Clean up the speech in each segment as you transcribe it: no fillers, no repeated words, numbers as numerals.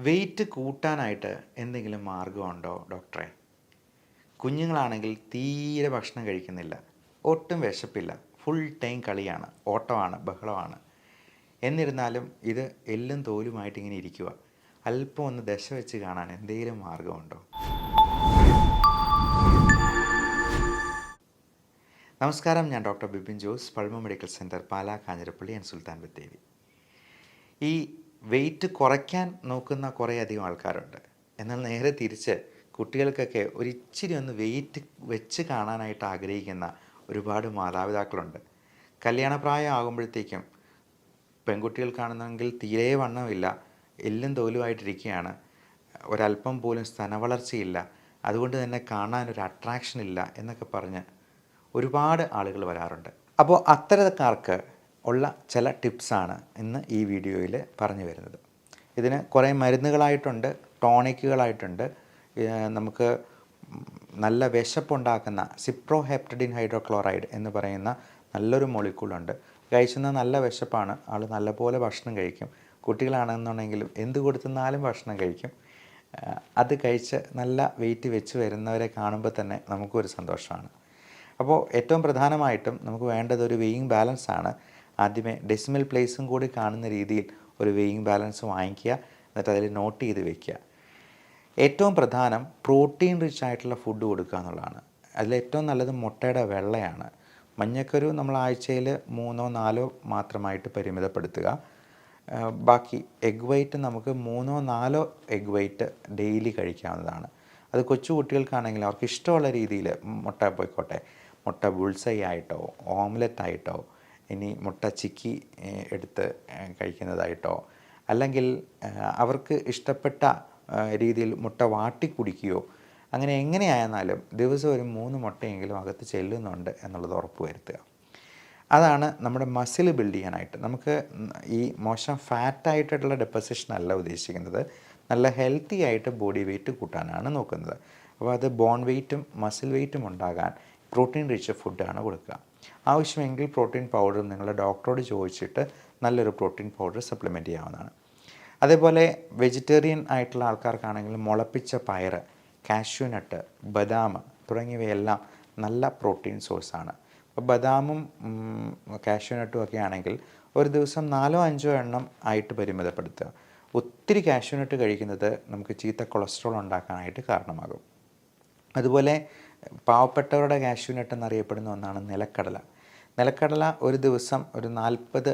Wait കൂട്ടാനായിട്ട് എന്തെങ്കിലും മാർഗമുണ്ടോ ഡോക്ടറെ? കുഞ്ഞുങ്ങളാണെങ്കിൽ തീരെ ഭക്ഷണം കഴിക്കുന്നില്ല, ഒട്ടും വിശപ്പില്ല, ഫുൾ ടൈം കളിയാണ്, ഓട്ടമാണ്, ബഹളമാണ്. എന്നിരുന്നാലും ഇത് എല്ലും തോലുമായിട്ട് ഇങ്ങനെ ഇരിക്കുക. അല്പം ഒന്ന് ദശ വെച്ച് കാണാൻ എന്തെങ്കിലും മാർഗമുണ്ടോ? നമസ്കാരം, ഞാൻ doctor Bipin Jose, Pulma medical centre, Pala, Kanjirappally and Sultan Bathery. ഈ വെയിറ്റ് കുറയ്ക്കാൻ നോക്കുന്ന കുറേയധികം ആൾക്കാരുണ്ട്. എന്നാൽ നേരെ തിരിച്ച് കുട്ടികൾക്കൊക്കെ ഒരിച്ചിരി ഒന്ന് വെയിറ്റ് വെച്ച് കാണാനായിട്ട് ആഗ്രഹിക്കുന്ന ഒരുപാട് മാതാപിതാക്കളുണ്ട്. കല്യാണപ്രായം ആകുമ്പോഴത്തേക്കും പെൺകുട്ടികൾക്കാണെന്നെങ്കിൽ തീരെ വണ്ണമില്ല, എല്ലും തോലുമായിട്ടിരിക്കുകയാണ്, ഒരല്പം പോലും സ്തനവളർച്ചയില്ല, അതുകൊണ്ട് തന്നെ കാണാനൊരു അട്രാക്ഷൻ ഇല്ല എന്നൊക്കെ പറഞ്ഞ് ഒരുപാട് ആളുകൾ വരാറുണ്ട്. അപ്പോൾ അത്തരക്കാർക്ക് ഉള്ള ചില ടിപ്സാണ് ഇന്ന് ഈ വീഡിയോയിൽ പറഞ്ഞു വരുന്നത്. ഇതിന് കുറേ മരുന്നുകളായിട്ടുണ്ട്, ടോണിക്കുകളായിട്ടുണ്ട്. നമുക്ക് നല്ല വിശപ്പുണ്ടാക്കുന്ന സിപ്രോഹെപ്റ്റഡിൻ ഹൈഡ്രോക്ലോറൈഡ് എന്ന് പറയുന്ന നല്ലൊരു മോളിക്യൂളുണ്ട്. കഴിക്കുന്ന നല്ല വിശപ്പാണ്, ആൾ നല്ലപോലെ ഭക്ഷണം കഴിക്കും. കുട്ടികളാണെന്നുണ്ടെങ്കിലും എന്ത് കൊടുത്തുന്നാലും ഭക്ഷണം കഴിക്കും. അത് കഴിച്ച് നല്ല വെയിറ്റ് വെച്ച് വരുന്നവരെ കാണുമ്പോൾ തന്നെ നമുക്കൊരു സന്തോഷമാണ്. അപ്പോൾ ഏറ്റവും പ്രധാനമായിട്ടും നമുക്ക് വേണ്ടത് ഒരു വെയിങ് ബാലൻസ് ആണ്. ആദ്യമേ ഡെസിമൽ പ്ലേസും കൂടി കാണുന്ന രീതിയിൽ ഒരു വെയിങ് ബാലൻസ് വാങ്ങിക്കുക, എന്നിട്ട് അതിൽ നോട്ട് ചെയ്ത് വയ്ക്കുക. ഏറ്റവും പ്രധാനം പ്രോട്ടീൻ റിച്ച് ആയിട്ടുള്ള ഫുഡ് കൊടുക്കുക എന്നുള്ളതാണ്. അതിലേറ്റവും നല്ലത് മുട്ടയുടെ വെള്ളയാണ്. മഞ്ഞക്കരു നമ്മൾ ആഴ്ചയിൽ 3-4 മാത്രമായിട്ട് പരിമിതപ്പെടുത്തുക. ബാക്കി എഗ് വൈറ്റ് നമുക്ക് 3-4 എഗ് വൈറ്റ് ഡെയിലി കഴിക്കാവുന്നതാണ്. അത് കൊച്ചു കുട്ടികൾക്കാണെങ്കിൽ അവർക്ക് ഇഷ്ടമുള്ള രീതിയിൽ മുട്ട പോയിക്കോട്ടെ, മുട്ട ബുൾസൈ ആയിട്ടോ, ഓംലെറ്റ് ആയിട്ടോ, ഇനി മുട്ട ചിക്കി എടുത്ത് കഴിക്കുന്നതായിട്ടോ, അല്ലെങ്കിൽ അവർക്ക് ഇഷ്ടപ്പെട്ട രീതിയിൽ മുട്ട വാട്ടി കുടിക്കുകയോ, അങ്ങനെ എങ്ങനെയായിരുന്നാലും ദിവസം ഒരു 3 മുട്ടയെങ്കിലും അകത്ത് ചെല്ലുന്നുണ്ട് എന്നുള്ളത് ഉറപ്പ് വരുത്തുക. അതാണ് നമ്മുടെ മസിൽ ബിൽഡ് ചെയ്യാനായിട്ട്. നമുക്ക് ഈ മോശം ഫാറ്റായിട്ടുള്ള ഡെപ്പോസിഷൻ അല്ല ഉദ്ദേശിക്കുന്നത്, നല്ല ഹെൽത്തി ആയിട്ട് ബോഡി വെയ്റ്റ് കൂട്ടാനാണ് നോക്കുന്നത്. അപ്പോൾ അത് ബോൺ വെയ്റ്റും മസിൽ വെയ്റ്റും ഉണ്ടാകാൻ പ്രോട്ടീൻ റിച്ച് ഫുഡാണ് കൊടുക്കുക. ആവശ്യമെങ്കിൽ പ്രോട്ടീൻ പൗഡറും നിങ്ങളുടെ ഡോക്ടറോട് ചോദിച്ചിട്ട് നല്ലൊരു പ്രോട്ടീൻ പൗഡർ സപ്ലിമെൻറ്റ് ചെയ്യാവുന്നതാണ്. അതേപോലെ വെജിറ്റേറിയൻ ആയിട്ടുള്ള ആൾക്കാർക്കാണെങ്കിൽ മുളപ്പിച്ച പയർ, കാഷ്യൂനട്ട്, ബദാം തുടങ്ങിയവയെല്ലാം നല്ല പ്രോട്ടീൻ സോഴ്സാണ്. അപ്പോൾ ബദാമും കാഷ്യൂനട്ടും ഒക്കെ ആണെങ്കിൽ ഒരു ദിവസം 4-5 എണ്ണം ആയിട്ട് പരിമിതപ്പെടുത്തുക. ഒത്തിരി കാഷ്യൂനട്ട് കഴിക്കുന്നത് നമുക്ക് ചീത്ത കൊളസ്ട്രോൾ ഉണ്ടാക്കാനായിട്ട് കാരണമാകും. അതുപോലെ പാവപ്പെട്ടവരുടെ കാഷ്യൂനട്ട് എന്നറിയപ്പെടുന്ന ഒന്നാണ് നിലക്കടല. നിലക്കടല ഒരു ദിവസം ഒരു 40,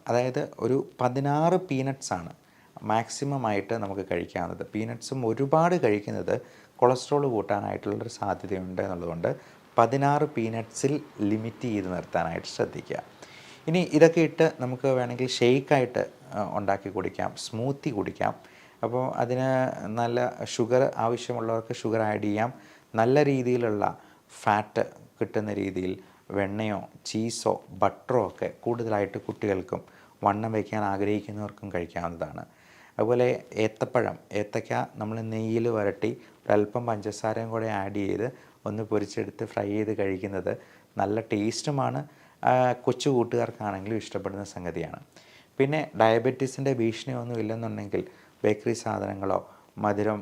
അതായത് ഒരു 16 പീനട്ട്സാണ് മാക്സിമം ആയിട്ട് നമുക്ക് കഴിക്കാവുന്നത്. പീനട്ട്സും ഒരുപാട് കഴിക്കുന്നത് കൊളസ്ട്രോൾ കൂട്ടാനായിട്ടുള്ളൊരു സാധ്യതയുണ്ട് എന്നുള്ളതുകൊണ്ട് 16 പീനട്ട്സിൽ ലിമിറ്റ് ചെയ്ത് നിർത്താനായിട്ട് ശ്രദ്ധിക്കുക. ഇനി ഇതൊക്കെ ഇട്ട് നമുക്ക് വേണമെങ്കിൽ ഷെയ്ക്കായിട്ട് ഉണ്ടാക്കി കുടിക്കാം, സ്മൂത്തി കുടിക്കാം. അപ്പോൾ അതിന് നല്ല ഷുഗർ ആവശ്യമുള്ളവർക്ക് ഷുഗർ ആഡ് ചെയ്യാം. നല്ല രീതിയിലുള്ള ഫാറ്റ് കിട്ടുന്ന രീതിയിൽ വെണ്ണയോ ചീസോ ബട്ടറോ ഒക്കെ കൂടുതലായിട്ട് കുട്ടികൾക്കും വണ്ണം വയ്ക്കാൻ ആഗ്രഹിക്കുന്നവർക്കും കഴിക്കാവുന്നതാണ്. അതുപോലെ ഏത്തക്ക നമ്മൾ നെയ്യിൽ വരട്ടി ഒരല്പം പഞ്ചസാരയും കൂടെ ആഡ് ചെയ്ത് ഒന്ന് പൊരിച്ചെടുത്ത് ഫ്രൈ ചെയ്ത് കഴിക്കുന്നത് നല്ല ടേസ്റ്റുമാണ്. കൊച്ചു കൂട്ടുകാർക്കാണെങ്കിലും ഇഷ്ടപ്പെടുന്ന സംഗതിയാണ്. പിന്നെ ഡയബറ്റീസിൻ്റെ ഭീഷണിയൊന്നും ഇല്ലെന്നുണ്ടെങ്കിൽ ബേക്കറി സാധനങ്ങളോ മധുരം,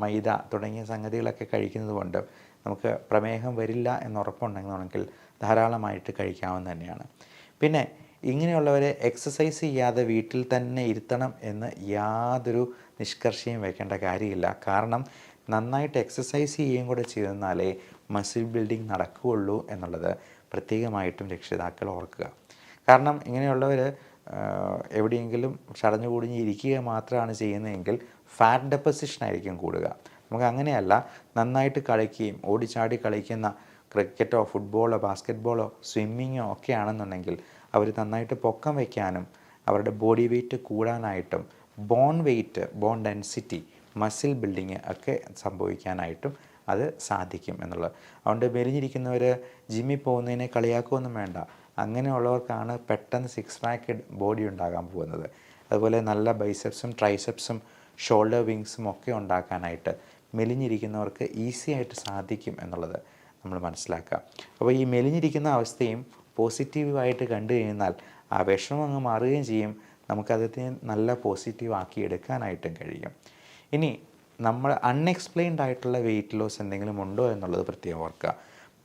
മൈദ തുടങ്ങിയ സംഗതികളൊക്കെ കഴിക്കുന്നത് കൊണ്ട് നമുക്ക് പ്രമേഹം വരില്ല എന്നുറപ്പുണ്ടെന്നുണ്ടെങ്കിൽ ധാരാളമായിട്ട് കഴിക്കാവുന്ന തന്നെയാണ്. പിന്നെ ഇങ്ങനെയുള്ളവരെ എക്സസൈസ് ചെയ്യാതെ വീട്ടിൽ തന്നെ ഇരുത്തണം എന്ന് യാതൊരു നിഷ്കർഷയും വയ്ക്കേണ്ട കാര്യമില്ല. കാരണം നന്നായിട്ട് എക്സസൈസ് ചെയ്യുകയും കൂടെ ചെയ്തെന്നാലേ മസിൽ ബിൽഡിംഗ് നടക്കുകയുള്ളൂ എന്നുള്ളത് പ്രത്യേകമായിട്ടും രക്ഷിതാക്കൾ ഓർക്കുക. കാരണം ഇങ്ങനെയുള്ളവർ എവിടെയെങ്കിലും ചടഞ്ഞു കൂടിഞ്ഞ് ഇരിക്കുക മാത്രമാണ് ചെയ്യുന്നതെങ്കിൽ ഫാറ്റ് ഡെപ്പോസിഷനായിരിക്കും കൂടുക. നമുക്ക് അങ്ങനെയല്ല, നന്നായിട്ട് കളിക്കുകയും ഓടിച്ചാടി കളിക്കുന്ന ക്രിക്കറ്റോ ഫുട്ബോളോ ബാസ്ക്കറ്റ്ബോളോ സ്വിമ്മിങ്ങോ ഒക്കെ ആണെന്നുണ്ടെങ്കിൽ അവർ നന്നായിട്ട് പൊക്കം വയ്ക്കാനും അവരുടെ ബോഡി വെയ്റ്റ് കൂടാനായിട്ടും bone weight, bone density, muscle building ഒക്കെ സംഭവിക്കാനായിട്ടും അത് സാധിക്കും എന്നുള്ളത്. അതുകൊണ്ട് മെലിഞ്ഞിരിക്കുന്നവർ ജിമ്മിൽ പോകുന്നതിനെ കളിയാക്കുകയൊന്നും വേണ്ട. അങ്ങനെയുള്ളവർക്കാണ് പെട്ടെന്ന് 6 പാക്ക് ബോഡി ഉണ്ടാകാൻ പോകുന്നത്. അതുപോലെ നല്ല ബൈസെപ്സും ട്രൈസെപ്സും ഷോൾഡർ വിങ്സും ഒക്കെ ഉണ്ടാക്കാനായിട്ട് മെലിഞ്ഞിരിക്കുന്നവർക്ക് ഈസി ആയിട്ട് സാധിക്കും എന്നുള്ളത് നമ്മൾ മനസ്സിലാക്കുക. അപ്പോൾ ഈ മെലിഞ്ഞിരിക്കുന്ന അവസ്ഥയും പോസിറ്റീവായിട്ട് കണ്ടു കഴിഞ്ഞാൽ ആ വിഷമം അങ്ങ് മാറുകയും ചെയ്യും. നമുക്കതിനെ നല്ല പോസിറ്റീവ് ആക്കി എടുക്കാനായിട്ടും കഴിയും. ഇനി നമ്മൾ അൺഎക്സ്പ്ലെയിൻഡ് ആയിട്ടുള്ള വെയിറ്റ് ലോസ് എന്തെങ്കിലും ഉണ്ടോ എന്നുള്ളത് പ്രത്യേകം ഓർക്കുക.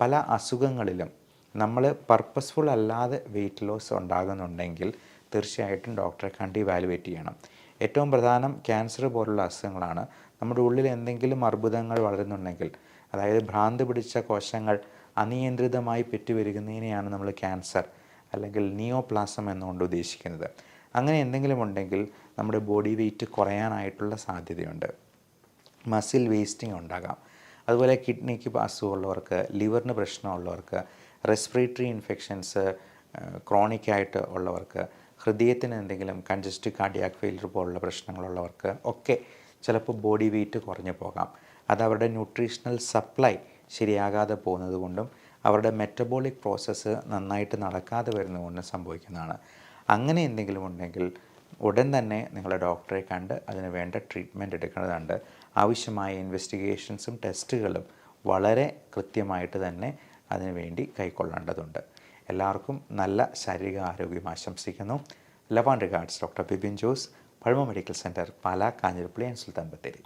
പല അസുഖങ്ങളിലും നമ്മൾ പർപ്പസ്ഫുൾ അല്ലാതെ വെയിറ്റ് ലോസ് ഉണ്ടാകുന്നുണ്ടെങ്കിൽ തീർച്ചയായിട്ടും ഡോക്ടറെ കണ്ട് ഇവാലുവേറ്റ് ചെയ്യണം. ഏറ്റവും പ്രധാനം ക്യാൻസർ പോലുള്ള അസുഖങ്ങളാണ്. നമ്മുടെ ഉള്ളിൽ എന്തെങ്കിലും അർബുദങ്ങൾ വളരുന്നുണ്ടെങ്കിൽ, അതായത് ഭ്രാന്ത് പിടിച്ച കോശങ്ങൾ അനിയന്ത്രിതമായി പെറ്റുപെരുകുന്നതിനെയാണ് നമ്മൾ ക്യാൻസർ അല്ലെങ്കിൽ നിയോപ്ലാസം എന്നുകൊണ്ട് ഉദ്ദേശിക്കുന്നത്. അങ്ങനെ എന്തെങ്കിലും ഉണ്ടെങ്കിൽ നമ്മുടെ ബോഡി വെയ്റ്റ് കുറയാനായിട്ടുള്ള സാധ്യതയുണ്ട്. മസിൽ വേസ്റ്റിംഗ് ഉണ്ടാകാം. അതുപോലെ കിഡ്നിക്ക് അസുഖമുള്ളവർക്ക്, ലിവറിന് പ്രശ്നമുള്ളവർക്ക്, റെസ്പിറേറ്ററി ഇൻഫെക്ഷൻസ് ക്രോണിക്കായിട്ട് ഉള്ളവർക്ക്, ഹൃദയത്തിന് എന്തെങ്കിലും കൺജസ്റ്റീവ് കാർഡിയാക് ഫെയിലിയർ പോലുള്ള പ്രശ്നങ്ങളുള്ളവർക്ക് ഒക്കെ ചിലപ്പോൾ ബോഡി വെയ്റ്റ് കുറഞ്ഞു പോകാം. അത് അവരുടെ ന്യൂട്രീഷണൽ സപ്ലൈ ശരിയാകാതെ പോകുന്നത് കൊണ്ടും അവരുടെ മെറ്റബോളിക് പ്രോസസ്സ് നന്നായിട്ട് നടക്കാതെ വരുന്നതുകൊണ്ടും സംഭവിക്കുന്നതാണ്. അങ്ങനെ എന്തെങ്കിലും ഉണ്ടെങ്കിൽ ഉടൻ തന്നെ നിങ്ങളുടെ ഡോക്ടറെ കണ്ട് അതിന് വേണ്ട ട്രീറ്റ്മെൻറ്റ് എടുക്കേണ്ടതുണ്ട്. ആവശ്യമായ ഇൻവെസ്റ്റിഗേഷൻസും ടെസ്റ്റുകളും വളരെ കൃത്യമായിട്ട് തന്നെ അതിനു വേണ്ടി കൈക്കൊള്ളേണ്ടതുണ്ട്. എല്ലാവർക്കും നല്ല ശാരീരിക ആരോഗ്യം ആശംസിക്കുന്നു. Love and regards, doctor Bibin Jose, Pazhama medical centre, Pala, Kanjirappally and Sultan Bathery.